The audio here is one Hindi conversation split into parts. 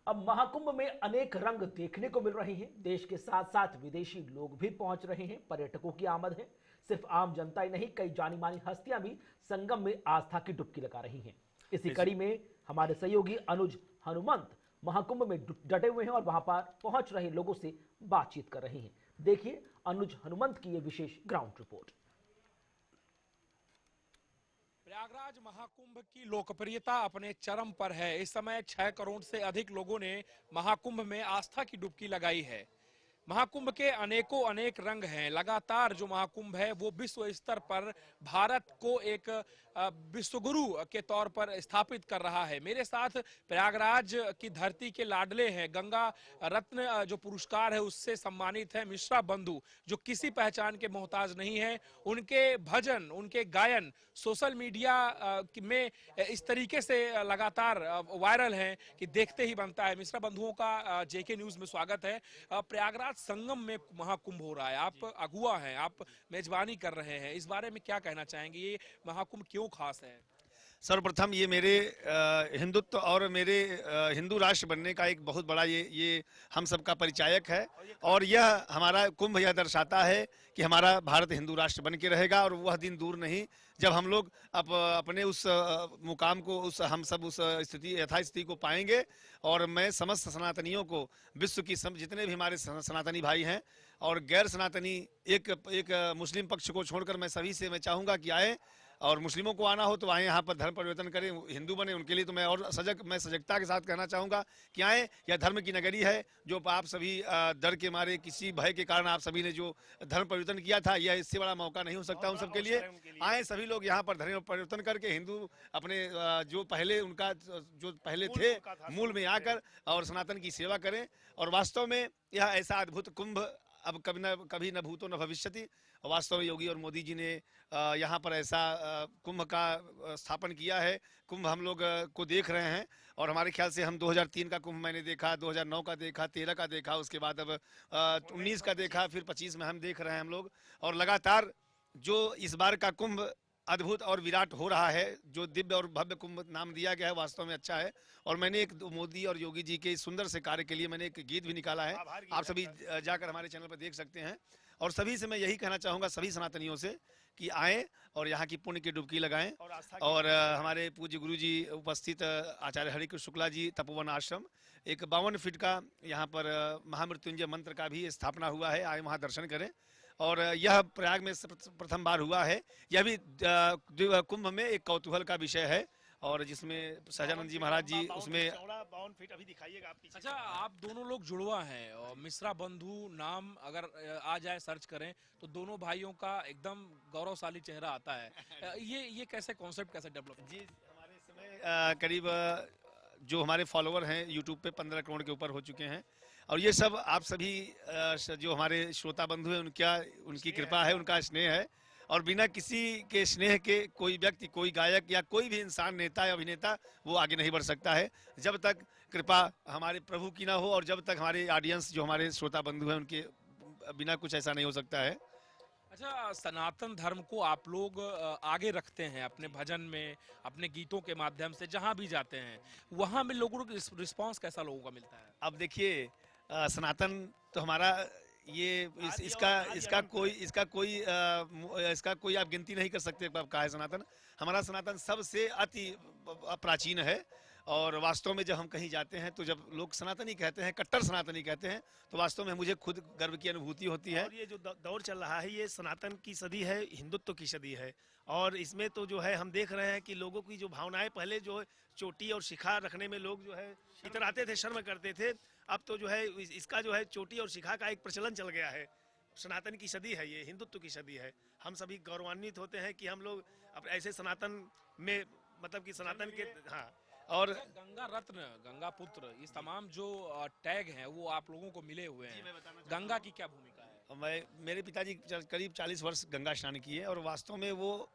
अब महाकुंभ में अनेक रंग देखने को मिल रहे हैं। देश के साथ साथ विदेशी लोग भी पहुंच रहे हैं। पर्यटकों की आमद है। सिर्फ आम जनता ही नहीं, कई जानी मानी हस्तियां भी संगम में आस्था की डुबकी लगा रही हैं। इसी कड़ी में हमारे सहयोगी अनुज हनुमंत महाकुंभ में डटे हुए हैं और वहां पर पहुंच रहे लोगों से बातचीत कर रहे हैं। देखिए अनुज हनुमंत की यह विशेष ग्राउंड रिपोर्ट। प्रयागराज महाकुंभ की लोकप्रियता अपने चरम पर है। इस समय 6 करोड़ से अधिक लोगों ने महाकुंभ में आस्था की डुबकी लगाई है। महाकुंभ के अनेक रंग हैं। लगातार जो महाकुंभ है वो विश्व स्तर पर भारत को एक विश्वगुरु के तौर पर स्थापित कर रहा है। मेरे साथ प्रयागराज की धरती के लाडले हैं, गंगा रत्न जो पुरस्कार है उससे सम्मानित है मिश्रा बंधु, जो किसी पहचान के मोहताज नहीं है। उनके भजन, उनके गायन सोशल मीडिया में इस तरीके से लगातार वायरल हैं कि देखते ही बनता है। मिश्रा बंधुओं का जेके न्यूज में स्वागत है। प्रयागराज संगम में महाकुंभ हो रहा है, आप अगुआ हैं, आप मेजबानी कर रहे हैं, इस बारे में क्या कहना चाहेंगे? ये महाकुंभ क्यों खास है? सर्वप्रथम ये मेरे हिंदुत्व और मेरे हिंदू राष्ट्र बनने का एक बहुत बड़ा ये हम सबका परिचायक है। और यह हमारा कुंभ यह दर्शाता है कि हमारा भारत हिंदू राष्ट्र बन के रहेगा और वह दिन दूर नहीं जब हम लोग अपने उस मुकाम को, उस हम सब उस स्थिति यथास्थिति को पाएंगे। और मैं समस्त सनातनियों को, विश्व की जितने भी हमारे सनातनी भाई हैं और गैर सनातनी, एक मुस्लिम पक्ष को छोड़कर मैं सभी से मैं चाहूँगा कि आए, और मुस्लिमों को आना हो तो आए, यहाँ पर धर्म परिवर्तन करें, हिंदू बने। उनके लिए तो मैं और सजगता के साथ कहना चाहूँगा कि आए। यह धर्म की नगरी है। जो आप सभी डर के मारे, किसी भय के कारण आप सभी ने जो धर्म परिवर्तन किया था, यह इससे बड़ा मौका नहीं हो सकता उन सबके लिए। आए सभी लोग यहाँ पर धर्म परिवर्तन करके हिंदू अपने जो पहले उनका जो पहले थे मूल में आकर और सनातन की सेवा करें। और वास्तव में यह ऐसा अद्भुत कुंभ अब कभी न भूतो न भविष्यति। वास्तव में योगी और मोदी जी ने यहाँ पर ऐसा कुंभ का स्थापन किया है। कुंभ हम लोग को देख रहे हैं और हमारे ख्याल से हम 2003 का कुंभ मैंने देखा, 2009 का देखा, 13 का देखा, उसके बाद अब 19 का देखा, फिर 25 में हम देख रहे हैं हम लोग। और लगातार जो इस बार का कुंभ अद्भुत और विराट हो रहा है, जो दिव्य और भव्य कुंभ नाम दिया गया है, वास्तव में अच्छा है। और मैंने एक मोदी और योगी जी के सुंदर से कार्य के लिए मैंने एक गीत भी निकाला है, आप सभी जाकर हमारे चैनल पर देख सकते हैं। और सभी से मैं यही कहना चाहूँगा, सभी सनातनियों से, कि आएँ और यहाँ की पुण्य की डुबकी लगाएं। और हमारे पूज्य गुरु जी उपस्थित आचार्य हरिकृष्ण शुक्ला जी तपोवन आश्रम, एक 52 फीट का यहाँ पर महामृत्युंजय मंत्र का भी स्थापना हुआ है। आए वहाँ दर्शन करें। और यह प्रयाग में प्रथम बार हुआ है। यह भी कुंभ में एक कौतूहल का विषय है और जिसमें सहजानंद जी महाराज जी उसमें 52 फीट अभी दिखाइएगा आप पीछे। अच्छा, आप दोनों लोग जुड़वा हैं और मिश्रा बंधु नाम अगर आ जाए सर्च करें तो दोनों भाइयों का एकदम गौरवशाली चेहरा आता है। ये कैसे कॉन्सेप्ट कैसे डेवलप? जी, हमारे समय करीब जो हमारे फॉलोअर हैं यूट्यूब पे 15 करोड़ के ऊपर हो चुके हैं। और ये सब आप सभी जो हमारे श्रोता बंधु हैं उनकी कृपा है, उनका स्नेह है। और बिना किसी के स्नेह के कोई व्यक्ति, कोई गायक या कोई भी इंसान, नेता या अभिनेता, वो आगे नहीं बढ़ सकता है जब तक कृपा हमारे प्रभु की ना हो। और जब तक हमारे ऑडियंस, जो हमारे श्रोता बंधु हैं, उनके बिना कुछ ऐसा नहीं हो सकता है। अच्छा, सनातन धर्म को आप लोग आगे रखते हैं अपने भजन में, अपने गीतों के माध्यम से, जहां भी जाते हैं वहां में लोगों को रिस्पांस कैसा लोगों का मिलता है? अब देखिए, सनातन तो हमारा इसका कोई आप गिनती नहीं कर सकते कहा है सनातन। हमारा सनातन सबसे अति प्राचीन है। और वास्तव में जब हम कहीं जाते हैं तो जब लोग सनातनी कहते हैं, कट्टर सनातनी कहते हैं, तो वास्तव में मुझे खुद गर्व की अनुभूति होती है। और ये जो दौर चल रहा है, ये सनातन की सदी है, हिंदुत्व की सदी है। और इसमें तो जो है हम देख रहे हैं कि लोगों की जो भावनाएं, पहले जो चोटी और शिखा रखने में लोग जो है इतराते थे, शर्म करते थे। अब तो जो है इसका जो है चोटी और शिखा का एक प्रचलन चल गया है। सनातन की सदी है, ये हिंदुत्व की सदी है। हम सभी गौरवान्वित होते हैं कि हम लोग अब ऐसे सनातन में, मतलब कि सनातन के, हाँ। और गंगा रत्न, गंगा पुत्र, इस तमाम जो टैग हैं वो आप लोगों को मिले हुए हैं। गंगा की क्या भूमिका है? मेरे पिताजी करीब 40 वर्ष गंगा स्नान किए और वास्तव में वो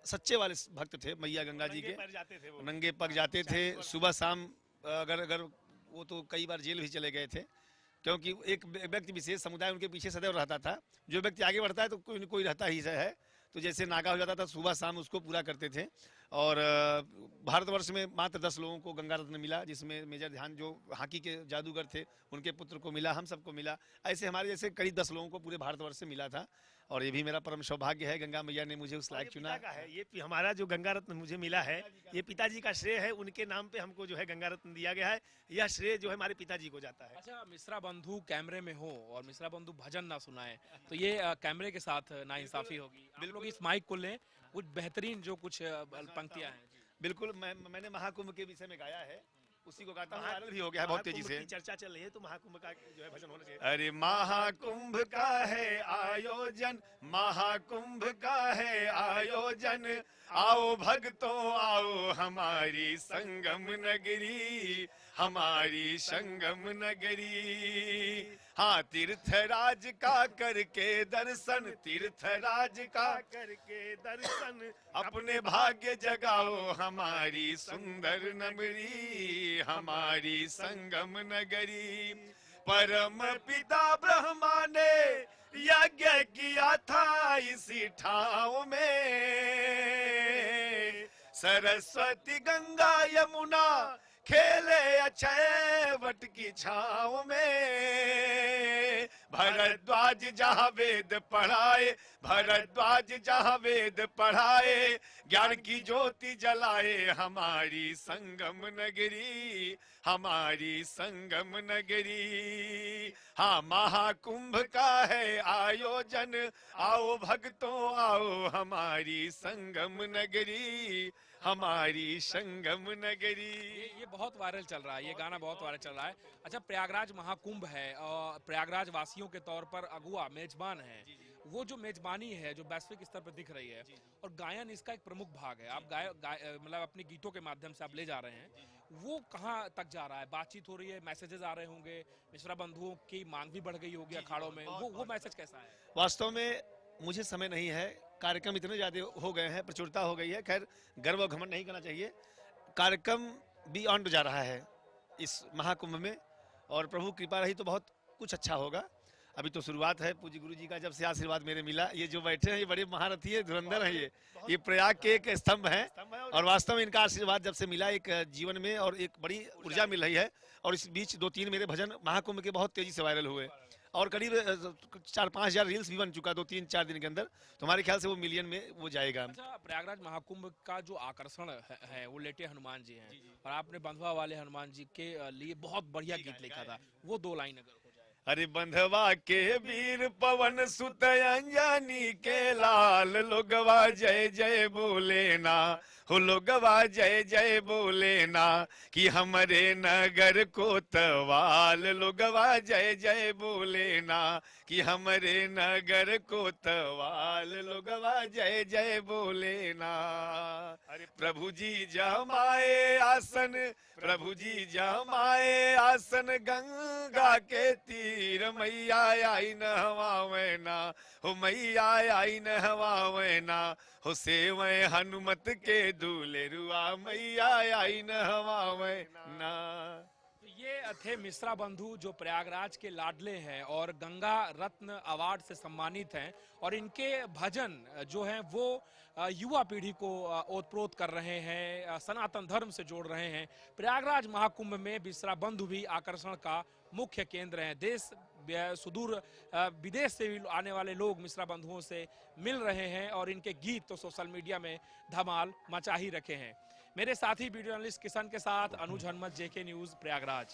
सच्चे वाले भक्त थे मैया गंगा जी के। नंगे पग जाते थे सुबह शाम। अगर वो तो कई बार जेल भी चले गए थे, क्योंकि एक व्यक्ति विशेष समुदाय उनके पीछे सदैव रहता था। जो व्यक्ति आगे बढ़ता है तो कोई न कोई रहता ही है। तो जैसे नागा हो जाता था, सुबह शाम उसको पूरा करते थे। और भारतवर्ष में मात्र 10 लोगों को गंगा रत्न मिला, जिसमें मेजर ध्यान जो हॉकी के जादूगर थे उनके पुत्र को मिला, हम सबको मिला। ऐसे हमारे जैसे करीब 10 लोगों को पूरे भारतवर्ष से मिला था और ये भी मेरा परम सौभाग्य है, गंगा मैया ने मुझे उस लायक चुना। का है ये हमारा जो गंगा रत्न मुझे मिला है, ये पिताजी का श्रेय है, उनके नाम पे हमको जो है गंगा रत्न दिया गया है। यह श्रेय जो है हमारे पिताजी को जाता है। अच्छा, मिश्रा बंधु कैमरे में हो और मिश्रा बंधु भजन ना सुनाए तो ये कैमरे के साथ नाइंसाफी होगी। आप लोग इस माइक को लें, कुछ बेहतरीन जो कुछ पंक्तियां हैं। बिल्कुल, मैंने महाकुंभ के विषय में गाया है, उसी को गाता हूँ, वायरल भी हो गया है बहुत तेजी से। चर्चा चल रही है तो महाकुंभ का जो है भजन होना चाहिए। अरे महाकुंभ का है आयोजन, महाकुंभ का है आयोजन, आओ भक्तों आओ हमारी संगम नगरी, हमारी संगम नगरी। हाँ, तीर्थराज का करके दर्शन, तीर्थराज का करके दर्शन, अपने भाग्य जगाओ हमारी सुंदर नगरी, हमारी संगम नगरी। परम पिता ब्रह्मा ने यज्ञ किया था इसी ठाव में, सरस्वती गंगा यमुना खेले अक्षय वट की छाव में। भरद्वाज जहाँ वेद पढ़ाए, भरद्वाज जहाँ वेद पढ़ाए, ज्ञान की ज्योति जलाए हमारी संगम नगरी, हमारी संगम नगरी। हाँ, महाकुंभ का है आयोजन, आओ भक्तों आओ हमारी संगम नगरी, हमारी संगम नगरी। ये बहुत वायरल चल रहा है, ये गाना बहुत वायरल चल रहा है। अच्छा, प्रयागराज महाकुंभ है और प्रयागराज वासियों के तौर पर अगुआ मेजबान है। वो जो मेजबानी है जो वैश्विक स्तर पर दिख रही है और गायन इसका एक प्रमुख भाग है। आप मतलब अपने गीतों के माध्यम से आप ले जा रहे हैं, वो कहाँ तक जा रहा है? बातचीत हो रही है, मैसेजेस आ रहे होंगे, मिश्रा बंधुओं की मांग भी बढ़ गई होगी अखाड़ों में, वो मैसेज कैसा है? वास्तव में मुझे समय नहीं है, कार्यक्रम इतने ज़्यादा हो गए हैं, प्रचुरता हो गई है। खैर, गर्व और घमंड नहीं करना चाहिए। कार्यक्रम बियॉन्ड जा रहा है इस महाकुंभ में और प्रभु कृपा रही तो बहुत कुछ अच्छा होगा। अभी तो शुरुआत है। पूज्य गुरु जी का जब से आशीर्वाद मेरे मिला, ये जो बैठे हैं ये बड़े महारथी है, धुरंधर है, ये प्रयाग के एक स्तंभ हैं और वास्तव में इनका आशीर्वाद जब से मिला एक जीवन में और एक बड़ी ऊर्जा मिल रही है। और इस बीच 2-3 मेरे भजन महाकुंभ के बहुत तेजी से वायरल हुए और करीब 4-5 हजार रील्स भी बन चुका 2-3-4 दिन के अंदर। तो हमारे ख्याल से वो मिलियन में वो जाएगा। अच्छा, प्रयागराज महाकुंभ का जो आकर्षण है वो लेटे हनुमान जी हैं और आपने बंधवा वाले हनुमान जी के लिए बहुत बढ़िया गीत लिखा था, वो 2 लाइन अगर हो जाए। अरे बंधवा के वीर पवन सुत अंजनी के लाल, लोगवा जय जय बोले ना, हो लोगवा जय जय बोले ना, कि हमरे नगर कोतवाल, लोगवा जय जय बोले ना, कि हमरे नगर कोतवाल, लोगवा जय जय बोले ना। अरे प्रभु जी जमाए आसन, प्रभु जी जमाए आसन गंगा के तीर, मैया आई नहवावे ना, हो मैया आई नहवावे ना, हो सेवै हनुमत के दूल्हे रुआ, मैया आई नहवावे ना। ये थे मिश्रा बंधु जो प्रयागराज के लाडले हैं और गंगा रत्न अवार्ड से सम्मानित हैं और इनके भजन जो हैं वो युवा पीढ़ी को ओतप्रोत कर रहे हैं, सनातन धर्म से जोड़ रहे हैं। प्रयागराज महाकुंभ में मिश्रा बंधु भी आकर्षण का मुख्य केंद्र हैं। देश सुदूर विदेश से भी आने वाले लोग मिश्रा बंधुओं से मिल रहे हैं और इनके गीत तो सोशल मीडिया में धमाल मचा ही रखे हैं। मेरे साथी वीडियो जर्नलिस्ट किशन के साथ अनुज हनुमत, जेके न्यूज, प्रयागराज।